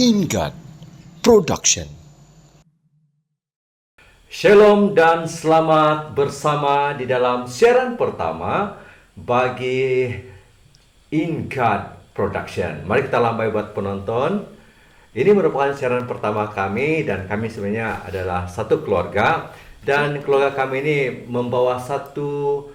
Ingat Production. Shalom dan selamat bersama di dalam siaran pertama bagi Ingat Production. Mari kita lambai buat penonton. Ini merupakan siaran pertama kami dan kami sebenarnya adalah satu keluarga dan keluarga kami ini membawa satu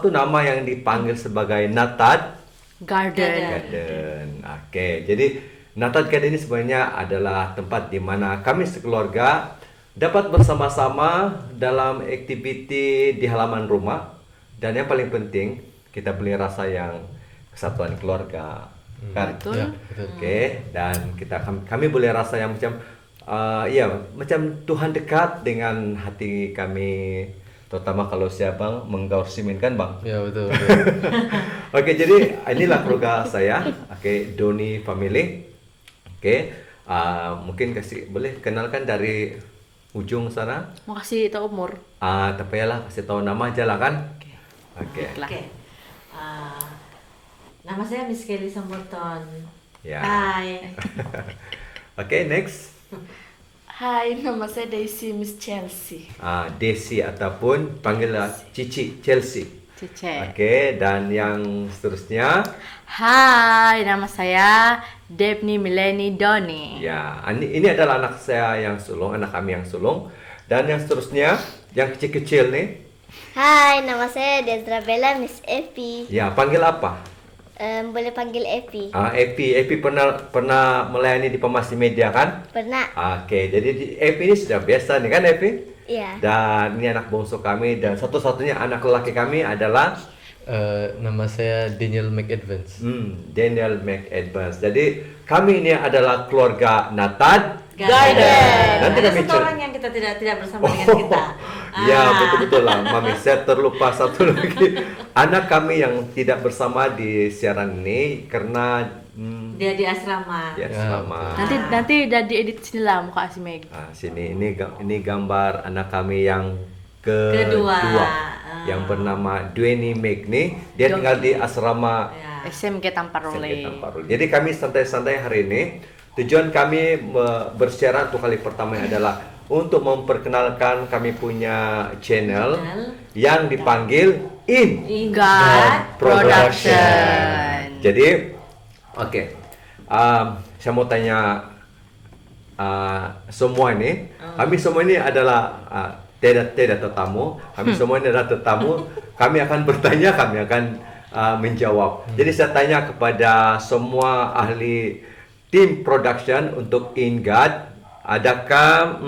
nama yang dipanggil sebagai Natad Garden. Oke, jadi Natad Garden ini sebenarnya adalah tempat di mana kami sekeluarga dapat bersama-sama dalam aktiviti di halaman rumah, dan yang paling penting kita beli rasa yang kesatuan keluarga. Kan? Betul. Ya, betul. Oke, dan kami boleh rasa yang macam Tuhan dekat dengan hati kami, terutama kalau siapa menggaur simen kan bang? Ya betul. Oke, jadi inilah keluarga saya. Oke, Doni Family. Oke, mungkin boleh kenalkan dari ujung sana. Mau kasih tahu umur. Tapi lah kasih tahu nama aja lah kan. Oke. Nama saya Miss Kelly Samburton. Ya. Hai. Oke, next. Hai, nama saya Daisy Miss Chelsea. Desi ataupun panggillah Cici Chelsea. Cece. Oke, dan yang seterusnya. Hai, nama saya Debni Mileni Doni. Ya, ini adalah anak saya yang sulung, anak kami yang sulung. Dan yang seterusnya, yang kecil-kecil nih. Hai, nama saya Dezra Bella Miss Epi. Ya, panggil apa? Boleh panggil Epi. Epi pernah melayani di Pemasi Media kan? Pernah. Oke, jadi Epi ini sudah biasa nih kan Epi? Iya. Dan ini anak bungsu kami dan satu-satunya anak lelaki kami adalah Nama saya Daniel McAdvance. Daniel McAdvance. Jadi kami ini adalah keluarga Natad Garden. Nanti Ada kami satu orang yang kita tidak bersama dengan kita. Ya, betul-betul lah Mami. Saya terlupa satu lagi. Anak kami yang tidak bersama di siaran ini karena Dia di asrama. ya selama. Nanti udah diedit sini lah muka si Meg. Sini ini gambar anak kami yang Kedua. yang bernama Dweni Meg nih. Dia tinggal di asrama Ya. SMK Tamparole. SMK Tamparole. Jadi kami santai-santai hari ini. Tujuan kami bersiaran untuk kali pertama adalah untuk memperkenalkan kami punya channel yang dipanggil Ingat Production. Jadi, oke. Saya mau tanya semua ini. Kami semua ini adalah tidak tetamu. Kami semua ini adalah tetamu. Kami akan bertanya, kami akan menjawab. Jadi saya tanya kepada semua ahli tim production untuk Ingat, adakah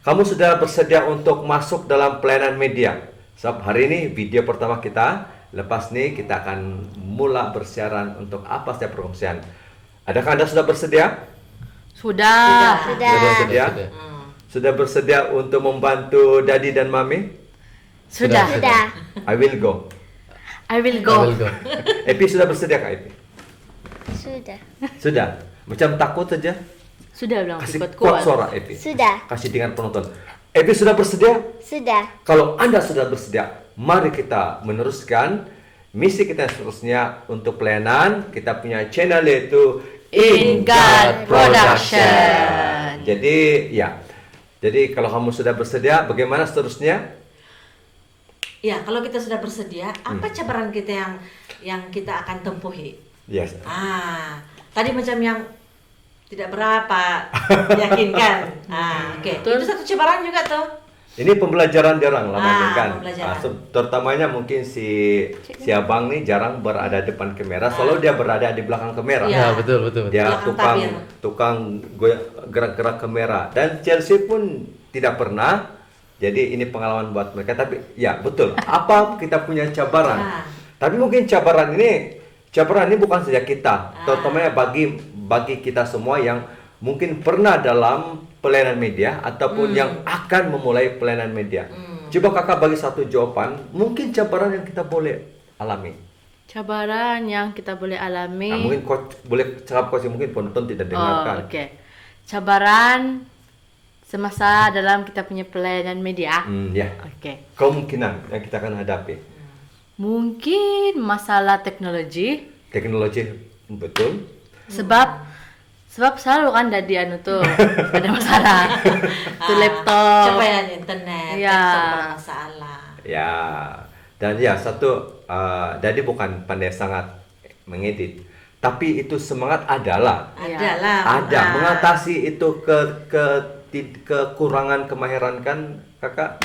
kamu sudah bersedia untuk masuk dalam pelayanan media? Sebab hari ini video pertama kita. Lepas ini kita akan mula bersiaran untuk apa saja perkongsian. Adakah Anda sudah bersedia? Sudah. Sudah bersedia? Sudah bersedia untuk membantu Daddy dan Mami? Sudah. I will go. I will go. Epi sudah bersedia Kak Epi? Sudah. Sudah? Macam takut saja? Sudah bilang Kasih kuat kuat. suara Epi. Sudah. Kasih dengar penonton. Epi sudah bersedia? Sudah. Kalau Anda sudah bersedia, mari kita meneruskan misi kita seterusnya untuk pelayanan. Kita punya channel yaitu Ingat Production. Jadi kalau kamu sudah bersedia, bagaimana seterusnya? Ya, kalau kita sudah bersedia, apa cabaran kita yang kita akan tempuhi? Yes. Tadi macam yang tidak berapa yakinkan. Oke. Itu satu cabaran juga tuh. Ini pembelajaran jarang lama kan. Pembelajaran. Terutamanya mungkin si abang nih jarang berada depan kamera, selalu dia berada di belakang kamera. Ya. Ya betul. Dia Belakang tukang gerak-gerak kamera, dan Chelsea pun tidak pernah. Jadi ini pengalaman buat mereka. Tapi ya betul. Apa kita punya cabaran? Tapi mungkin cabaran ini bukan saja kita, terutamanya bagi kita semua yang mungkin pernah dalam pelayanan media ataupun yang akan memulai pelayanan media. Coba kakak bagi satu jawaban, mungkin cabaran yang kita boleh alami. Cabaran yang kita boleh alami. Mungkin coach boleh cakap coach, mungkin penonton tidak dengarkan. Oke. Cabaran semasa dalam kita punya pelayanan media. Ya. Oke. Kemungkinan yang kita akan hadapi. Mungkin masalah teknologi. Teknologi betul. Sebab Sebab selalu kan dari anu tuh ada masalah. Tuh laptop. Capaian internet, Iya. laptop bermasalah. Ya, dan ya satu, jadi bukan pandai sangat mengedit, tapi itu semangat adalah Adalah. ada mengatasi itu kekurangan kemahiran kan kakak.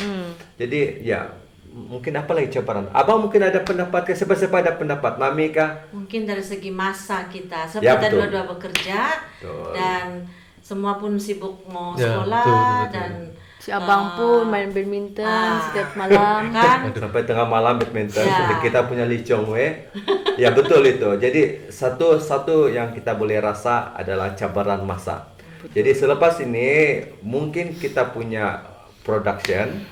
Jadi ya mungkin apa lagi cabaran? Abang mungkin ada pendapat, siapa ada pendapat? Mami kah? Mungkin dari segi masa kita, sebab Ya, kita betul. dua-dua bekerja Betul. dan semua pun sibuk mau Ya, sekolah betul. dan Si abang pun main badminton setiap malam. kan Sampai tengah malam badminton, Ya. kita punya licong ya betul itu. Jadi satu yang kita boleh rasa adalah cabaran masa. Jadi selepas ini mungkin kita punya production,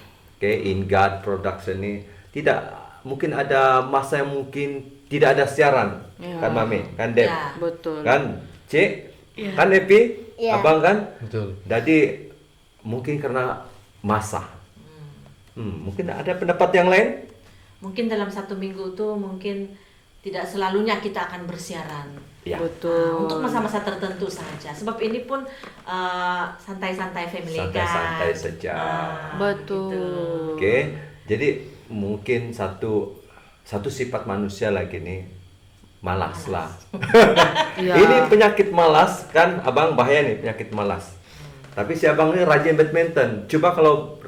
in God production ini tidak mungkin ada masa yang mungkin tidak ada siaran, kan Mami, kan Dep, Ya. Betul. kan Cik, kan Epi, Ya. Abang kan. Betul. Jadi mungkin karena masa. Mungkin ada pendapat yang lain? mungkin dalam satu minggu tuh mungkin tidak selalunya kita akan bersiaran. Ya. Betul. Untuk masa-masa tertentu saja. Sebab ini pun santai-santai family Santai-santai kan. saja. Betul. Oke. Jadi mungkin satu sifat manusia lagi nih malas lah. Iya. Ini penyakit malas kan, Abang, bahaya nih penyakit malas. Tapi si Abang ini rajin badminton. Coba kalau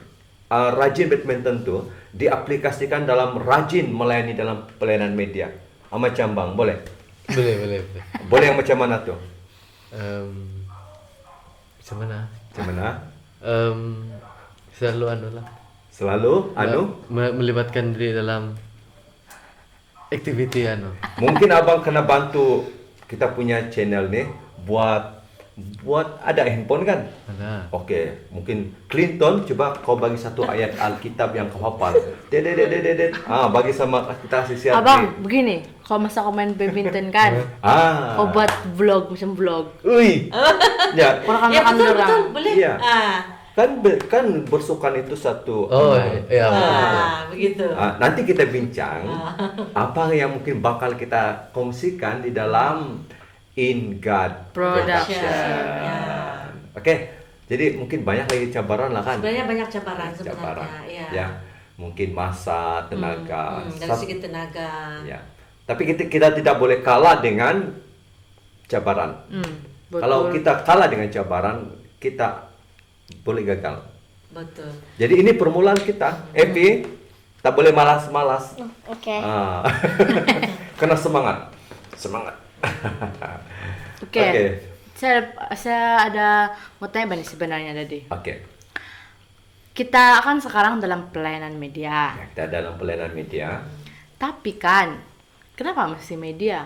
rajin badminton tuh diaplikasikan dalam rajin melayani dalam pelayanan media. Macam Bang, boleh? Boleh. Boleh yang macam mana tuh? Macam mana? Macam mana? Selalu anu lah. Selalu Melibatkan diri dalam activity anu. mungkin Abang kena bantu kita punya channel nih buat ada handphone kan? Ada. Oke, mungkin Clinton coba kau bagi satu ayat Alkitab yang kau hafal. Dedet. Bagi sama kita kasih siar. Abang, begini, kalau masa kau main badminton kan, kau buat vlog, macam vlog. Ui. Ya, Orang Ya makan orang. betul, boleh. Iya. kan bersukan itu satu. Oh, iya. Begitu. Nanti kita bincang apa yang mungkin bakal kita kongsikan di dalam In God Production. Ya. Oke, jadi mungkin banyak lagi cabaran lah kan? Sebenarnya banyak cabaran sebenarnya. Ya. Ya, mungkin masa, tenaga. Dari segi tenaga. Ya. Tapi kita tidak boleh kalah dengan cabaran. Betul. Kalau kita kalah dengan cabaran, kita boleh gagal. Betul. Jadi ini permulaan kita. Epi, tak boleh malas-malas. Oke. Kena semangat. Semangat. Oke. Oke. Saya ada mau tanya nih sebenarnya tadi. Oke. Kita kan sekarang dalam pelayanan media. Ya, kita dalam pelayanan media. Tapi kan, kenapa mesti media?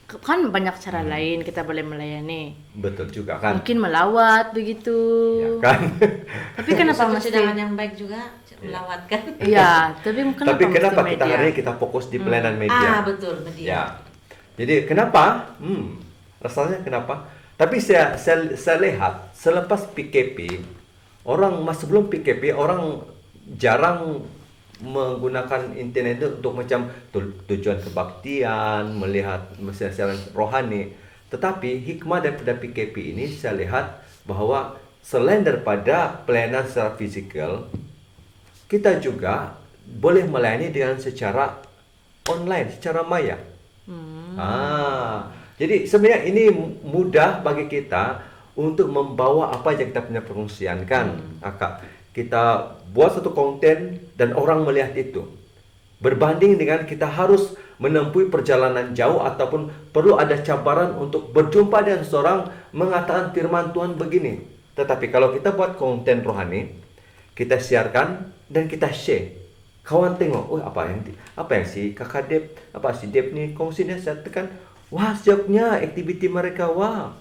Kan banyak cara lain kita boleh melayani. Betul juga kan? Mungkin melawat begitu. Ya kan? Tapi kenapa Satu mesti? cadangan yang baik juga melawatkan. Iya, tapi Tapi kenapa mesti kita media? hari ini kita fokus di pelayanan media? Betul, media. Ya. Jadi kenapa? Rasanya kenapa? Tapi saya lihat selepas PKP, sebelum PKP orang jarang menggunakan internet itu untuk macam tujuan kebaktian, melihat siaran rohani. Tetapi hikmah daripada PKP ini saya lihat bahwa selain daripada pelayanan secara fisikal, kita juga boleh melayani dengan secara online, secara maya. Jadi sebenarnya ini mudah bagi kita untuk membawa apa yang kita punya perkongsian kan, Kakak. Kita buat satu konten dan orang melihat itu. Berbanding dengan kita harus menempuh perjalanan jauh ataupun perlu ada cabaran untuk berjumpa dengan seorang mengatakan firman Tuhan begini. Tetapi kalau kita buat konten rohani, kita siarkan dan kita share. Kawan tengok, apa yang si Kakak Dep, si Dep ni kongsinya, saya tekan, wah siapnya aktiviti mereka, wah.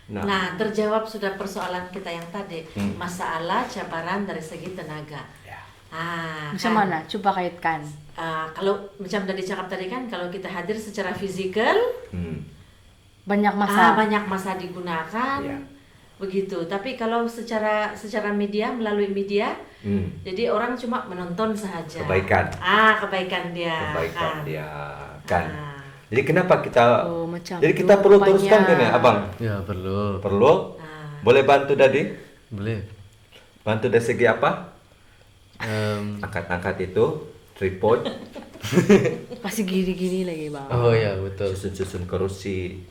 Nah, terjawab sudah persoalan kita yang tadi, masalah cabaran dari segi tenaga. Ya. Macam mana? Coba kaitkan. Kalau macam tadi cakap tadi kan, kalau kita hadir secara fisikal, Banyak masa. banyak masa digunakan, Ya. begitu. Tapi kalau secara media, melalui media, jadi orang cuma menonton saja. Kebaikan. Kebaikan dia. Kebaikan dia kan. Jadi kenapa kita? Oh, macam Jadi tu kita perlu rupanya. teruskan kan ya, abang? Ya, perlu. Perlu? Boleh bantu tadi? Boleh. Bantu dari segi apa? Angkat-angkat itu, tripod, Pasti gini-gini lagi bang. Oh ya, betul. susun-susun kerusi.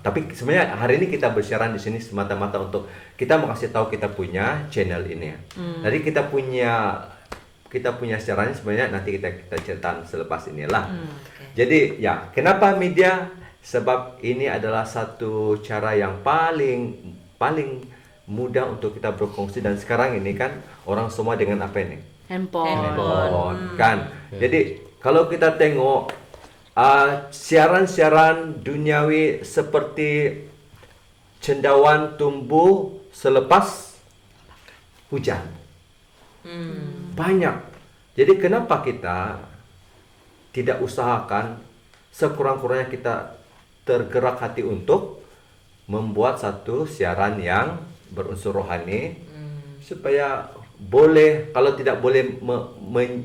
Tapi sebenarnya hari ini kita bersiaran di sini semata-mata untuk kita mau kasih tahu kita punya channel ini ya. Jadi kita punya siarannya sebenarnya nanti kita ceritakan selepas inilah. Jadi ya, kenapa media? Sebab ini adalah satu cara yang paling mudah untuk kita berkongsi, dan sekarang ini kan orang semua dengan apa ini? Handphone kan. Jadi kalau kita tengok siaran-siaran duniawi seperti cendawan tumbuh selepas hujan. Banyak. Jadi kenapa kita tidak usahakan sekurang-kurangnya kita tergerak hati untuk membuat satu siaran yang berunsur rohani, supaya boleh, kalau tidak boleh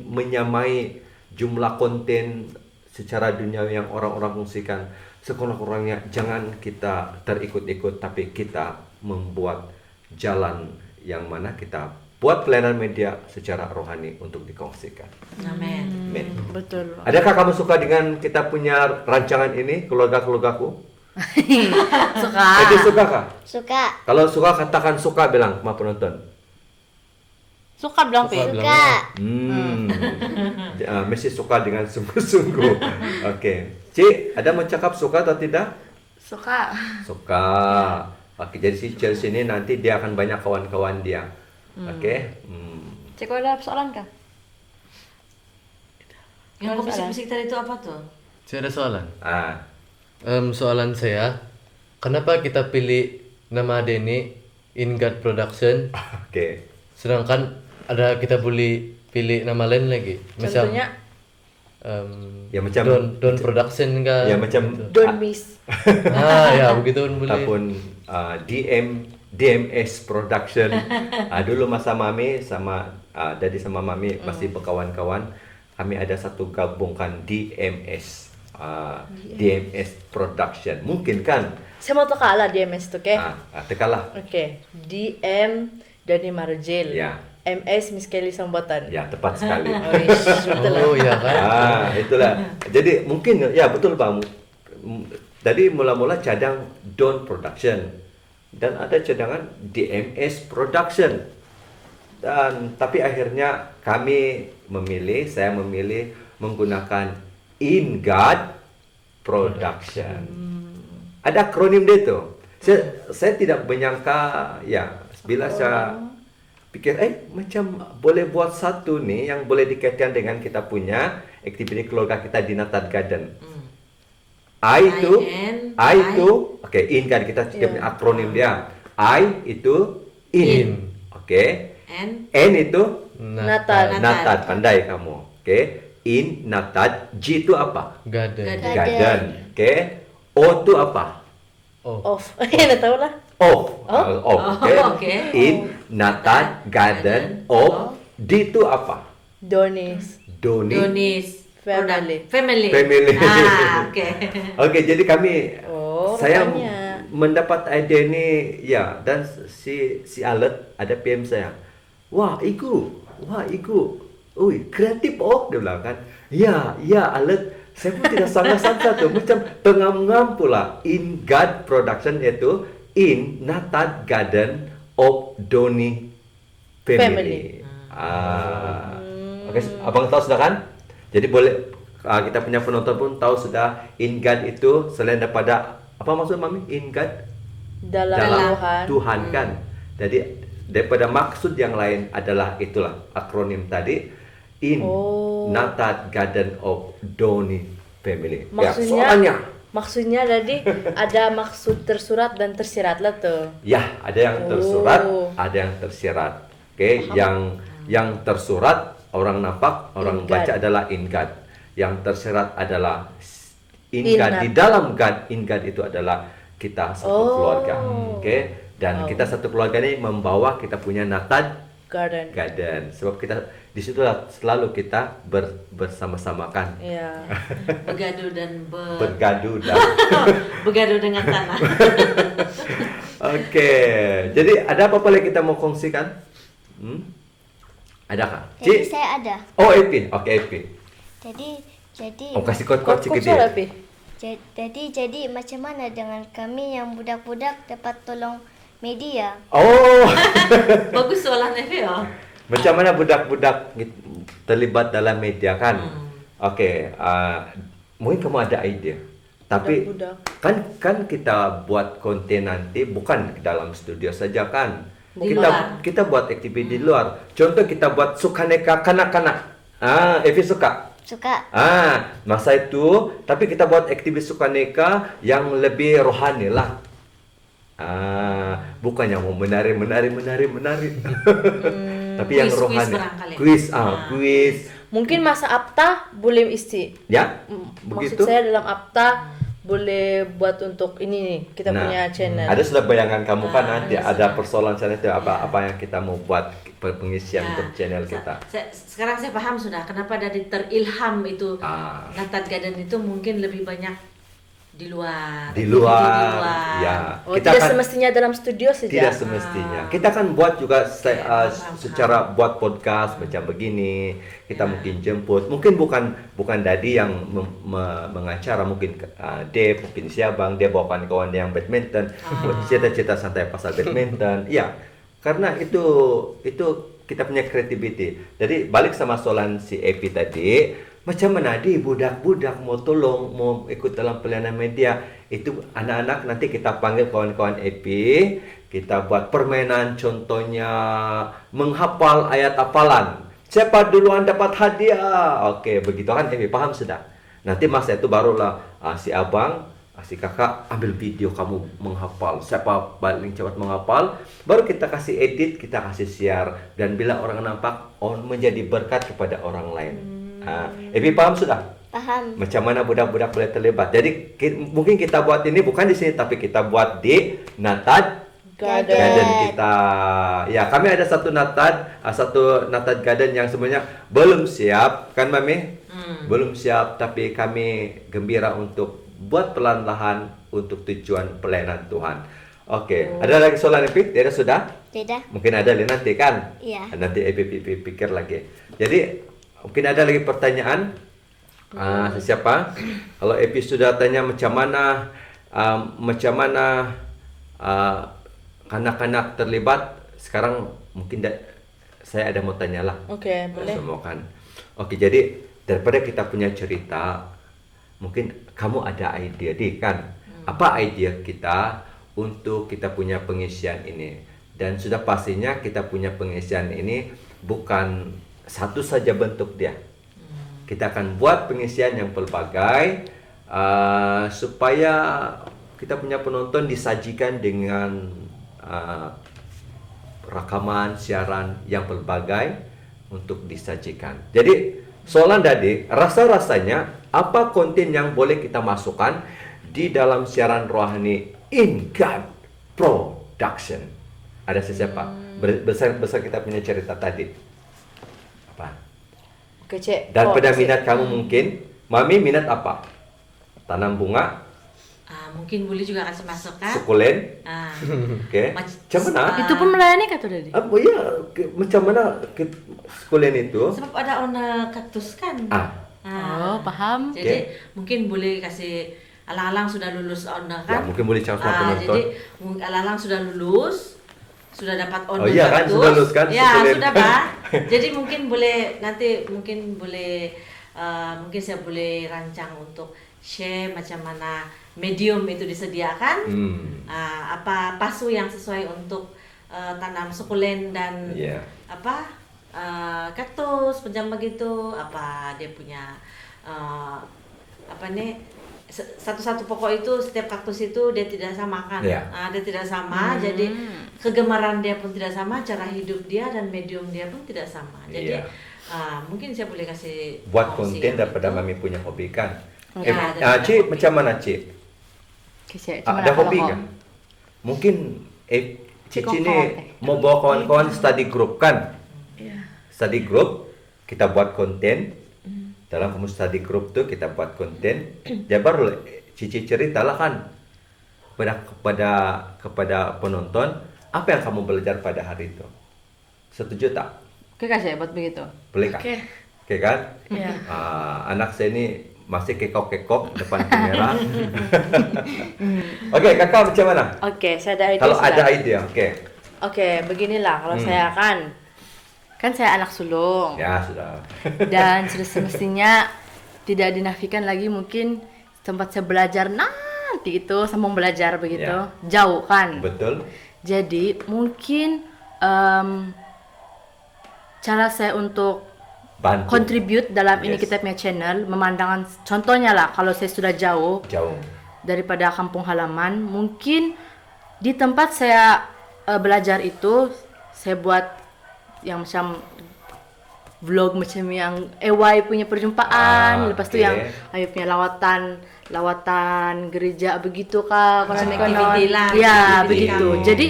menyamai jumlah konten secara duniawi yang orang-orang kongsikan, sekurang-kurangnya jangan kita terikut-ikut, tapi kita membuat jalan yang mana kita buat pelayanan media secara rohani untuk dikongsikan. Amin. Amin. Betul. Adakah kamu suka dengan kita punya rancangan ini, keluarga-keluargaku? Suka. Edi suka kah? Suka. Kalau suka katakan suka, bilang sama penonton. Suka bilang Pi. Suka. Mesti suka dengan sungguh-sungguh. Oke. Cik, ada mencakap suka atau tidak? Suka. Suka. Oke, jadi si Chelsea ini nanti dia akan banyak kawan-kawan dia. Oke. Cik, ada persoalan kah? Yang kau bisik-bisik tadi itu apa tuh? Saya ada soalan. Ah, Soalan saya, kenapa kita pilih nama Denny In God Production, oke. sedangkan ada kita boleh pilih nama lain lagi, macam Contohnya Ya macam Don Production kah? ya macam Don't Miss. Ya begitu pun boleh. ataupun DMS Production. Dulu masa Mami sama Daddy sama Mami masih berkawan-kawan, kami ada satu gabungkan DMS. DMS Production. Mungkin kan? Saya mau teka lah DMS tuh, oke? Tekalah. Oke. DM Dani Marjel. Ya. MS Miss Kelly Sambatan. Ya, tepat sekali. Oh, ish, betul lah. Oh ya kan. Itulah. Jadi mungkin ya betul Bang. Tadi mula-mula cadang Don Production dan ada cadangan DMS Production. Dan tapi akhirnya saya memilih menggunakan In God Production. Ada akronim dia tuh. Saya tidak menyangka ya, bila saya pikir macam boleh buat satu nih yang boleh dikaitkan dengan kita punya aktiviti keluarga kita di Natal Garden. I itu oke, in kan kita punya akronim dia. I itu in. Oke. N itu Natal. Natal, pandai kamu. Oke. In Natal. G itu apa? Garden. Garden. Oke. O itu apa? Off. Ya, tahu lah. Off. Oke. Oke. In Natal Garden of. D itu apa? Donis. Doni. Donis. Family. Family. Oke. Oke, jadi kami saya rupanya. mendapat ide ini ya, dan si Alet ada PM saya. Wah, Igu. Ui, kreatif dia bilang kan. Ya, Alet. Saya pun tidak sangka-sangka tuh, macam tengam-ngam pula. In God Production yaitu In Natal Garden of Doni Family. Oke, abang tahu sudah kan? Jadi boleh kita punya penonton pun tahu sudah. In God itu selain daripada apa maksud Mami? In God Dalam Tuhan kan. Jadi daripada maksud yang lain adalah itulah akronim tadi. In Natal Garden of Doni Family. Maksudnya tadi ada maksud tersurat dan tersirat lah tuh. Ya, ada yang tersurat, ada yang tersirat. Oke, yang tersurat orang nampak, orang baca adalah in God. Yang tersirat adalah in God. Di dalam God, in God itu adalah kita satu keluarga. Oke, dan kita satu keluarga ini membawa kita punya Natal garden. Sebab kita di situ selalu kita bersama-samakan. Iya. Bergaduh dan Bergaduh dan bergaduh dengan tanah. Oke, jadi ada apa lagi kita mau kongsikan? Adakah? Jadi Cik? saya ada. Oh, Epi. Oke, Epi. Jadi Oh, kasih kod-kod Kod sikit suara, dia. Pi. jadi macam mana dengan kami yang budak-budak dapat tolong media? Oh, Bagus soalan Evi ya. macam mana budak-budak terlibat dalam media kan? Oke, mungkin kamu ada ide. Tapi Budak-budak. kan kita buat konten nanti bukan dalam studio saja kan? Di luar. Kita buat aktiviti di luar. Contoh kita buat sukaneka kanak-kanak. Evi suka. Suka. Masa itu, tapi kita buat aktivitas sukaneka yang lebih rohani lah. Bukan yang mau menari. Tapi yang Kuis rohani. barangkali. Kuis. Mungkin masa APTA boleh isi. Ya, Maksud begitu. saya dalam APTA boleh buat untuk ini nih, kita punya channel. Ada sudah bayangan kamu kan nanti ada ada sudah. persoalan channel itu apa yang kita mau buat pengisian Ya. untuk channel kita. Sekarang saya paham sudah kenapa dari terilham itu Natat Garden itu mungkin lebih banyak di luar. Di luar, ya. Oh, Kita tidak kan- semestinya dalam studio saja. Tidak semestinya. Kita kan buat juga paham. secara buat podcast macam begini. Kita mungkin jemput. Mungkin bukan Dadi yang mengacara, mungkin Dave, mungkin Siabang, dia bawa kawan dia yang badminton. Buat cerita-cerita santai pasal badminton. Iya. Karena itu kita punya creativity. Jadi balik sama soalan si Epi tadi, macam mana di budak-budak mau tolong, mau ikut dalam pelayanan media, itu anak-anak nanti kita panggil kawan-kawan Epi, kita buat permainan, contohnya menghafal ayat hafalan. Siapa duluan dapat hadiah? Oke, begitu kan Epi, paham sudah? Nanti masa itu barulah si abang, si kakak ambil video kamu menghafal. Siapa paling cepat menghafal, baru kita kasih edit, kita kasih share, dan bila orang nampak, menjadi berkat kepada orang lain. Epi paham sudah? Paham. Macam mana budak-budak boleh terlibat. Jadi mungkin kita buat ini bukan di sini, tapi kita buat di Natat Garden kita. Ya, kami ada satu Natat Garden yang sebenarnya belum siap, kan Mami? Belum siap, tapi kami gembira untuk buat perlahan-lahan untuk tujuan pelayanan Tuhan. Oke, ada lagi soalan Epi? Tidak sudah? Tidak. Mungkin ada nanti kan? Iya. Nanti Epi pikir lagi. Jadi mungkin ada lagi pertanyaan? Siapa? Kalau Epi sudah tanya macam mana kanak-kanak terlibat, sekarang mungkin saya ada mau tanya lah. Oke, boleh. Semua kan. Oke, jadi daripada kita punya cerita, mungkin kamu ada ide kan? Apa ide kita untuk kita punya pengisian ini? Dan sudah pastinya kita punya pengisian ini bukan satu saja bentuk dia. Kita akan buat pengisian yang pelbagai supaya kita punya penonton disajikan dengan rakaman siaran yang pelbagai untuk disajikan. Jadi soalan tadi, rasa-rasanya apa konten yang boleh kita masukkan di dalam siaran rohani In God Production? Ada siapa? Besar kita punya cerita tadi. Apa? Oke, Cek. Dan pada Cek. minat kamu mungkin, Mami minat apa? Tanam bunga, Mungkin boleh juga kasih masukan. sukulen, Ah. oke. Macam mana? Itu pun melayani kah tuh tadi? Apa ya? Macam mana sukulen itu? Sebab ada warna kaktus kan. Oh, paham. Jadi mungkin boleh kasih alang-alang sudah lulus owner Ya, kan. mungkin boleh cakap sama penonton. Jadi alang-alang sudah lulus, sudah dapat owner. Oh iya kan, kaktus. sudah lulus kan, Ya, sukulen. sudah Pak. Jadi mungkin boleh nanti mungkin saya boleh rancang untuk share macam mana medium itu disediakan. Apa pasu yang sesuai untuk tanam sukulen dan Iya. kaktus macam begitu, apa dia punya satu-satu pokok itu, setiap kaktus itu dia tidak sama kan. Iya. Dia tidak sama, jadi kegemaran dia pun tidak sama, cara hidup dia dan medium dia pun tidak sama. Jadi Iya. mungkin saya boleh kasih Buat promosi konten yang daripada itu. Mami punya hobi kan. Ya, ada Cik, hobi. macam mana Cik? Oke, Cek. Cuma Ada nak hobi kalau- kan? Mungkin Cik Cik ini kawan-kawan. mau bawa kawan-kawan study group kan? study group, kita buat konten. Dalam kamu study group tuh kita buat konten. Ya baru Cici ceritalah kan kepada penonton apa yang kamu belajar pada hari itu. Setuju tak? Oke Kak, saya buat begitu. Boleh kan? Oke. Oke kan? Iya. Anak saya ini masih kekok-kekok depan kamera. Oke, kakak macam mana? Oke, saya ada ide. Kalau sudah. ada ide, oke. Oke, beginilah kalau saya kan saya anak sulung. Ya sudah. Dan sudah semestinya tidak dinafikan lagi mungkin tempat saya belajar nanti itu sambung belajar begitu. Ya. Jauh kan? Betul. Jadi mungkin cara saya untuk Bantu. contribute dalam ini Yes. kita punya channel, memandangkan contohnya lah kalau saya sudah jauh Jauh. daripada kampung halaman, mungkin di tempat saya belajar itu saya buat yang macam vlog macam yang EY punya perjumpaan, lepas tu oke. yang Ayu punya lawatan gereja begitu kak, kalau naik activity lah, ya activity begitu. kamu. Jadi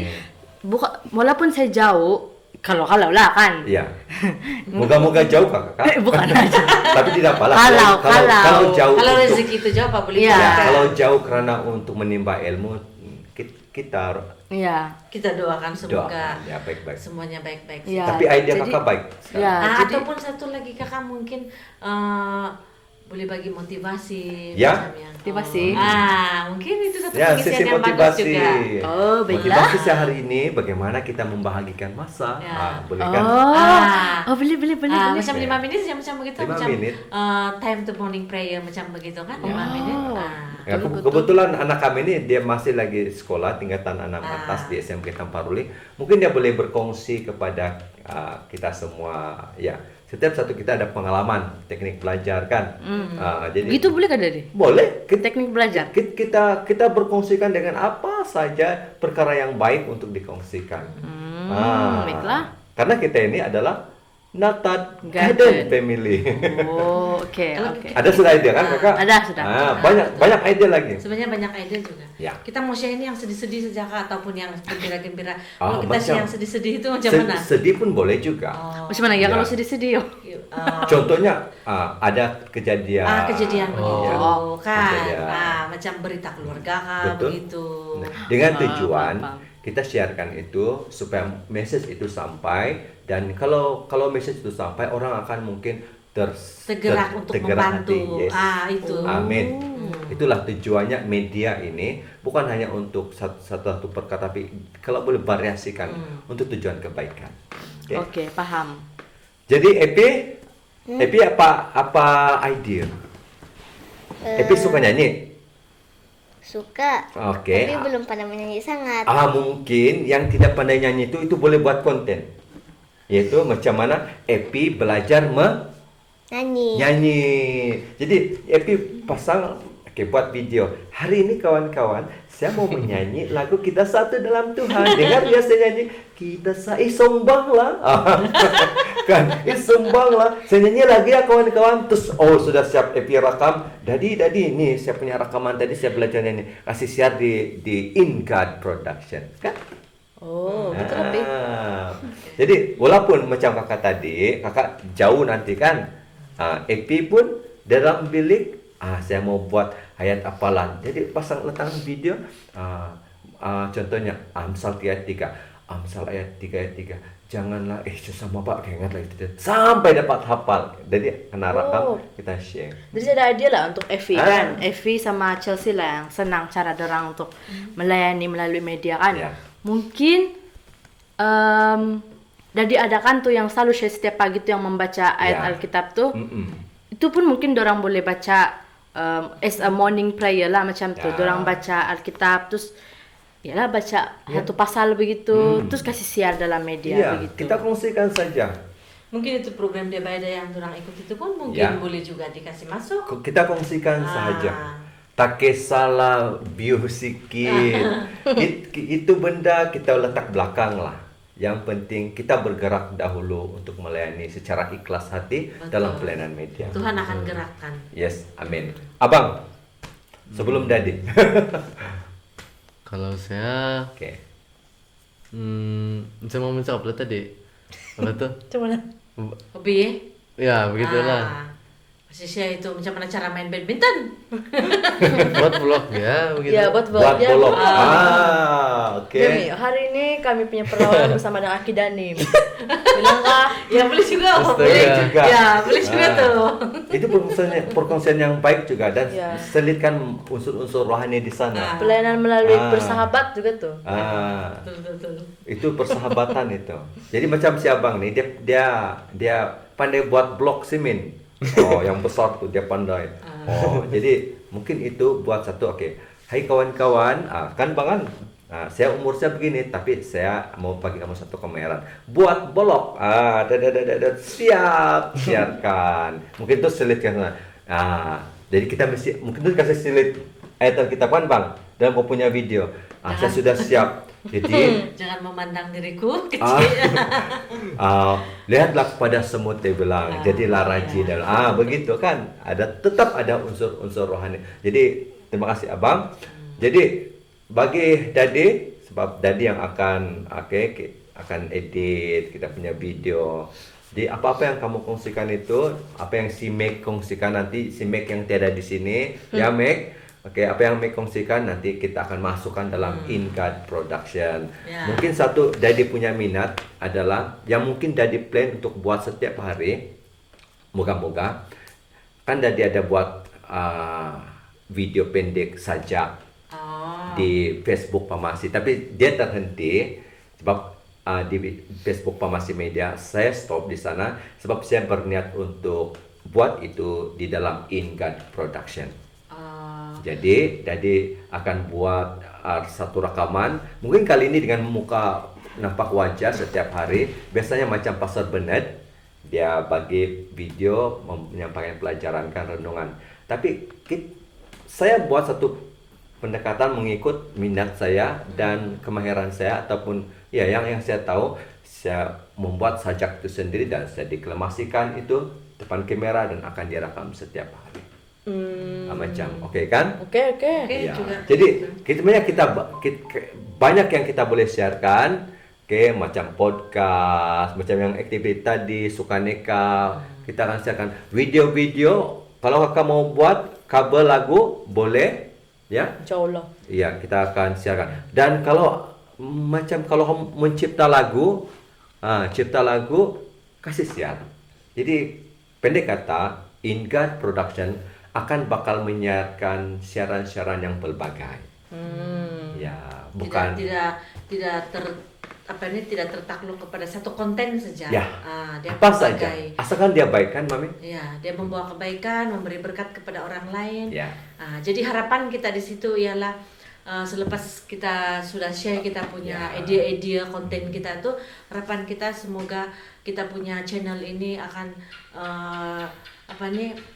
walaupun saya jauh, kalau lah kan, Iya. Moga-moga jauh kakak. bukan aja. Tapi tidak apa lah. Kalau jauh Kalau untuk, rezeki itu jauh apa boleh Iya. ya, juga. kalau jauh karena untuk menimba ilmu kita Iya. Kita doakan semoga doakan ya baik-baik. semuanya baik-baik. Iya. Tapi ide jadi- kakak baik. Ya, jadi Ataupun satu lagi kakak mungkin boleh bagi motivasi Ya. macam yang Motivasi. mungkin itu satu Ya, pengisian sisi yang bagus motivasi. juga. Oh, baiklah. Motivasi sehari ini bagaimana kita membahagikan masa. Ya. Boleh kan? Oh, boleh. Macam 5 menit yang macam begitu 5 macam menit. time to morning prayer macam begitu kan 5 menit. Ya, kebetulan anak kami ini dia masih lagi sekolah tingkatan anak atas di SMK Tamparuli. Mungkin dia boleh berkongsi kepada kita semua. Ya, setiap satu kita ada pengalaman teknik belajar kan. Jadi Begitu boleh kan Dadi? boleh. Teknik belajar. Kita berkongsikan dengan apa saja perkara yang baik untuk dikongsikan. baiklah. Karena kita ini adalah Natat Garden. Garden Family. Oh, oke. Ada sudah ide kan kakak? Ada, sudah. Banyak ide lagi. Sebenarnya banyak ide juga. Ya. Kita mau share ini yang sedih-sedih saja Kak, ataupun yang gembira-gembira. Ah, Kalau kita share macam- yang sedih-sedih itu macam mana? Sedih pun boleh juga. Macam mana ya Ya. kalau sedih-sedih? Yo? Contohnya ada kejadian. Kejadian begitu kan. Kejadian. Macam berita keluarga Kak, Betul. begitu. Nah, dengan tujuan paham. kita siarkan itu supaya message itu sampai, dan kalau message itu sampai orang akan mungkin Tergerak untuk tergerak membantu. hati. Yes. Itu. Amin. Itulah tujuannya media ini, bukan hanya untuk satu perkara, tapi kalau boleh variasikan untuk tujuan kebaikan. Oke. Oke, paham. Jadi Epi apa idea? Epi suka nyanyi? Suka. Oke. Tapi belum pandai menyanyi sangat. Mungkin yang tidak pandai nyanyi itu boleh buat konten. Yaitu macam mana Epi belajar Nyanyi. nyanyi. Jadi Epi pasang buat video. Hari ini kawan-kawan, saya mau menyanyi lagu Kita Satu Dalam Tuhan. Dengar ya saya nyanyi Kita Sombanglah. Kan, sombanglah. Saya nyanyi lagi ya kawan-kawan. Terus sudah siap Epi rekam. Dadi ini saya punya rekaman tadi, saya belajar nyanyi. Kasih share di In God Production. Kan? Oh, betul lebih. Jadi walaupun macam kakak tadi, kakak jauh nanti kan, Epi pun dalam bilik, saya mau buat ayat apalan. Jadi pasang letak video, contohnya Amsal ayat 3, Amsal ayat 3 ayat 3. Janganlah sesama Pak ingat lagi sampai dapat hafal. Jadi kena rakam kita share. Jadi saya ada idea lah untuk Evi kan. Evi sama Chelsea lah yang senang cara dorang untuk melayani melalui media kan. Ya. Mungkin dah diadakan tuh yang selalu share setiap pagi tuh yang membaca ayat Ya. Alkitab tuh. Mm-mm. Itu pun mungkin dorang boleh baca as a morning prayer lah macam tuh. Ya. Dorang baca Alkitab terus yalah baca satu pasal begitu terus kasih siar dalam media Iya, begitu. kita kongsikan saja. Mungkin itu program Debaidah yang orang ikut itu pun mungkin Ya. boleh juga dikasih masuk. Kita kongsikan sahaja. Tak kisahlah view sikit. Itu benda kita letak belakang lah. Yang penting kita bergerak dahulu untuk melayani secara ikhlas hati. Betul. Dalam pelayanan media. Tuhan akan gerakkan. Yes, amin. Abang, sebelum Dadi. Kalau saya, Oke. saya mau menjawab lah tadi. Apa tuh? Coba lah. Hobi? Ya, begitulah. Masih share itu macam mana cara main badminton. Buat vlog ya, begitu. Ya, buat Buat vlognya. bolok. Oke. Demi, hari ini kami punya perlawanan bersama dengan Aki Danim. Bilangkah? Ya boleh juga. Astaga. Boleh juga. Ya boleh juga tuh. Itu perkongsian yang baik juga dan Ya. selitkan unsur-unsur rohani di sana. Pelayanan melalui Ah. bersahabat juga tuh. Betul. Itu persahabatan itu. Jadi macam si abang nih, dia pandai buat blok simen. Oh, yang besar tuh dia pandai. Oh, jadi mungkin itu buat satu. Oke. Hai kawan-kawan, kan bang kan, saya umur saya begini, tapi saya mau bagi kamu satu kemeran. Buat bolok, siap, siarkan. Mungkin itu selitkan. Jadi kita mesti, mungkin itu kasih silit ayat kita kan bang, dalam kau punya video. Saya sudah siap. Jadi Jangan memandang diriku kecil. lihatlah kepada semut dia bilang, jadilah rajin dan begitu kan. Tetap ada unsur-unsur rohani. Jadi terima kasih abang. Jadi bagi Dadi, sebab Dadi yang akan edit kita punya video. Jadi apa-apa yang kamu kongsikan itu, apa yang si Meg kongsikan nanti, si Meg yang tiada di sini, ya Meg. Oke, apa yang Meg kongsikan nanti kita akan masukkan dalam In God Production. Ya. Mungkin satu Dadi punya minat adalah yang mungkin Dadi plan untuk buat setiap hari. Moga-moga kan Dadi ada buat video pendek saja di Facebook Pamasi, tapi dia terhenti sebab di Facebook Pamasi Media saya stop di sana sebab saya berniat untuk buat itu di dalam In God Production. Jadi akan buat satu rekaman. Mungkin kali ini dengan muka nampak wajah setiap hari. Biasanya macam Pastor Bernard, dia bagi video menyampaikan pelajaran kan renungan. Tapi saya buat satu pendekatan mengikut minat saya dan kemahiran saya ataupun ya yang saya tahu. Saya membuat sajak itu sendiri dan saya deklamasikan itu depan kamera dan akan direkam setiap hari. Macam oke kan? Oke. Ya. juga. Jadi kita banyak yang kita boleh sharekan, macam podcast, macam yang aktiviti tadi, sukaneka, kita akan sharekan video-video. Kalau kakak mau buat cover lagu boleh, ya? Insyaallah. Iya, kita akan sharekan. Dan kalau mencipta lagu, kasih share. Jadi pendek kata, In God Production akan bakal menyiarkan siaran-siaran yang pelbagai. Ya, bukan tidak tertakluk kepada satu konten saja. ya. Dia Apa saja. berbagai. Asalkan dia baik kan, Mami? Ya, dia membawa kebaikan, memberi berkat kepada orang lain. Ya. Jadi harapan kita di situ ialah selepas kita sudah share kita punya idea konten kita tuh, harapan kita semoga kita punya channel ini akan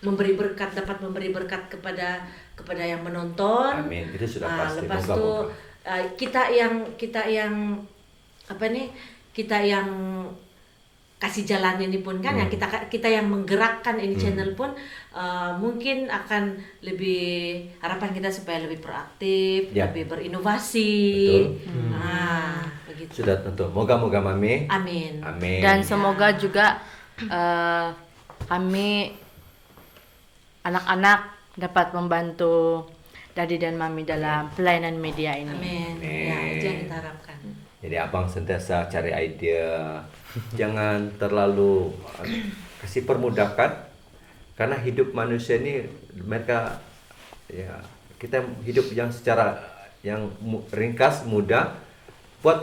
memberi berkat, dapat memberi berkat kepada yang menonton. Amin. Itu sudah pasti. Lepas Moga-moga. itu kita yang kasih jalan ini pun kan, yang kita yang menggerakkan ini channel pun mungkin akan lebih, harapan kita supaya lebih proaktif, lebih berinovasi. Betul. Begitu. Sudah tentu. Moga-moga Mami. Amin. Amin. Dan semoga juga kami anak-anak dapat membantu Dadi dan Mami dalam pelayanan media ini. Amin. Ya, itu yang kita harapkan. Jadi abang sentiasa cari idea, jangan terlalu kasih permudahkan, karena hidup manusia ini mereka kita hidup yang secara yang ringkas, mudah, buat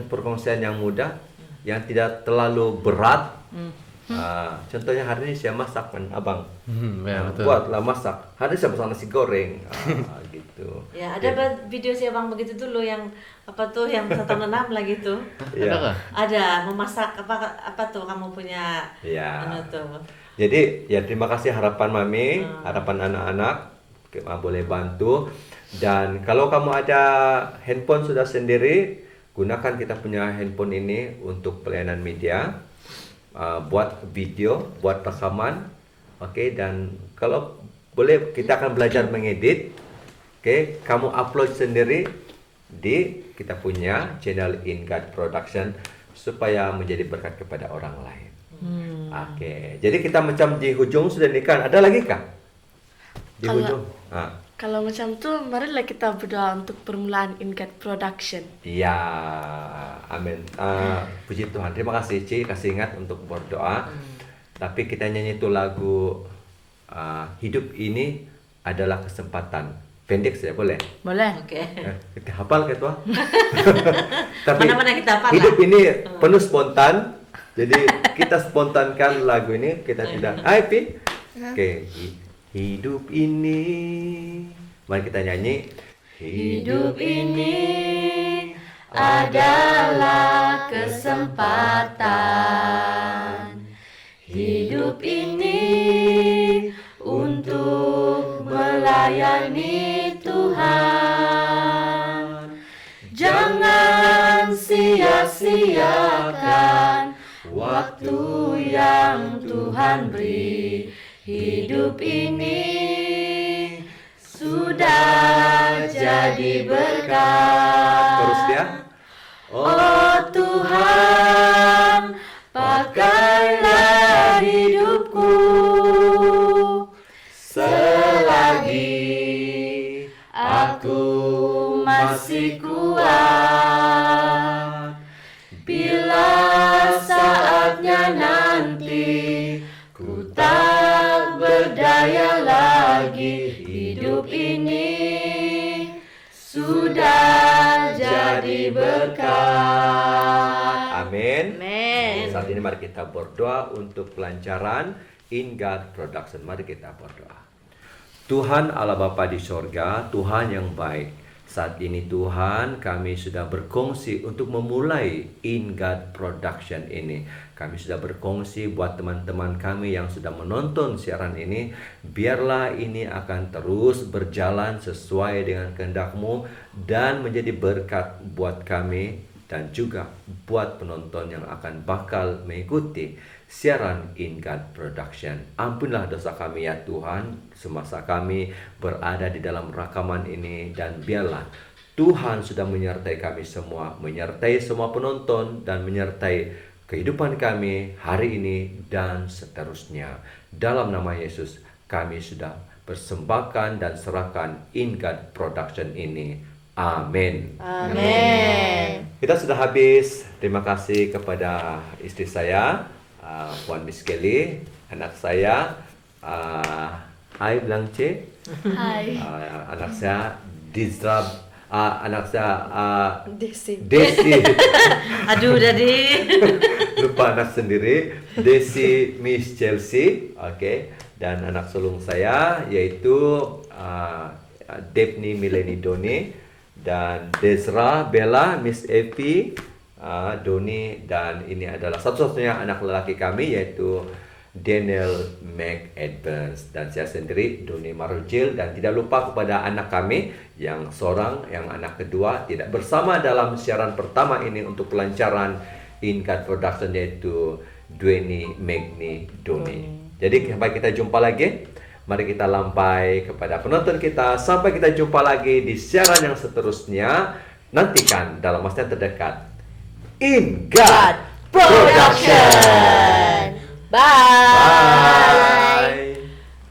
perkongsian yang mudah, yang tidak terlalu berat. Contohnya hari ini saya masak kan abang, betul. buatlah masak. Hari ini saya masak nasi goreng, gitu. Ya, ada video si abang begitu dulu yang yang 1 tahun 6 lagi tuh. Adakah? Ada memasak apa tuh kamu punya tuh. Jadi terima kasih harapan Mami, harapan anak-anak boleh bantu. Dan kalau kamu ada handphone sudah sendiri, gunakan kita punya handphone ini untuk pelayanan media. Buat video, buat rekaman, dan kalau boleh kita akan belajar mengedit, kamu upload sendiri di kita punya channel In God Production supaya menjadi berkat kepada orang lain. Oke, jadi kita macam di hujung sudah nikah. Ada lagi kah? Di Kalau- hujung. Kalau macam tuh, marilah kita berdoa untuk permulaan In God Production. Iya, amin. Puji Tuhan. Terima kasih Ci, kasih ingat untuk berdoa. Tapi kita nyanyi itu lagu hidup ini adalah kesempatan. Pendek saja boleh. Boleh. Oke. Kita hafal ketua. Tapi Mana-mana kita hafal hidup lah. ini penuh spontan. Jadi kita spontankan lagu ini, kita tidak. Hai Pi. Oke. Hidup ini, mari kita nyanyi. Hidup ini adalah kesempatan. Hidup ini untuk melayani Tuhan. Jangan sia-siakan waktu yang Tuhan beri. Hidup ini sudah jadi berkat. Terus dia. Oh Tuhan, pakailah hidupku selagi aku masih kuat. Bila saatnya nanti ku tak berdaya lagi, hidup ini sudah jadi berkat. Amin. Amin. Saat ini mari kita berdoa untuk pelancaran In God Production. Mari kita berdoa. Tuhan Allah Bapa di sorga, Tuhan yang baik. Saat ini Tuhan, kami sudah berkongsi untuk memulai In God Production ini. Kami sudah berkongsi buat teman-teman kami yang sudah menonton siaran ini. Biarlah ini akan terus berjalan sesuai dengan kehendak-Mu dan menjadi berkat buat kami dan juga buat penonton yang akan bakal mengikuti siaran In God Production. Ampunlah dosa kami ya Tuhan semasa kami berada di dalam rakaman ini, dan biarlah Tuhan sudah menyertai kami semua, menyertai semua penonton dan menyertai kehidupan kami hari ini dan seterusnya. Dalam nama Yesus kami sudah persembahkan dan serahkan In God Production ini. Amin. Amin. Kita sudah habis. Terima kasih kepada istri saya, Puan Miss Kelly, anak saya, Hai bilang C, Hai. anak saya Dizra, anak saya Desi. Desi, Aduh, Dadi. lupa anak sendiri, Desi Miss Chelsea, oke, dan anak sulung saya yaitu Daphne Mileni Doni, dan Desra Bella Miss Epi Doni, dan ini adalah satu-satunya anak lelaki kami yaitu Daniel McAdvance, dan saya sendiri Doni Marujil. Dan tidak lupa kepada anak kami yang seorang, yang anak kedua tidak bersama dalam siaran pertama ini untuk pelancaran In God Production yaitu Dweni Magni Doni. Jadi sampai kita jumpa lagi. Mari kita lampai kepada penonton kita. Sampai kita jumpa lagi di siaran yang seterusnya. Nantikan dalam masa yang terdekat In God Production. Bye. Bye.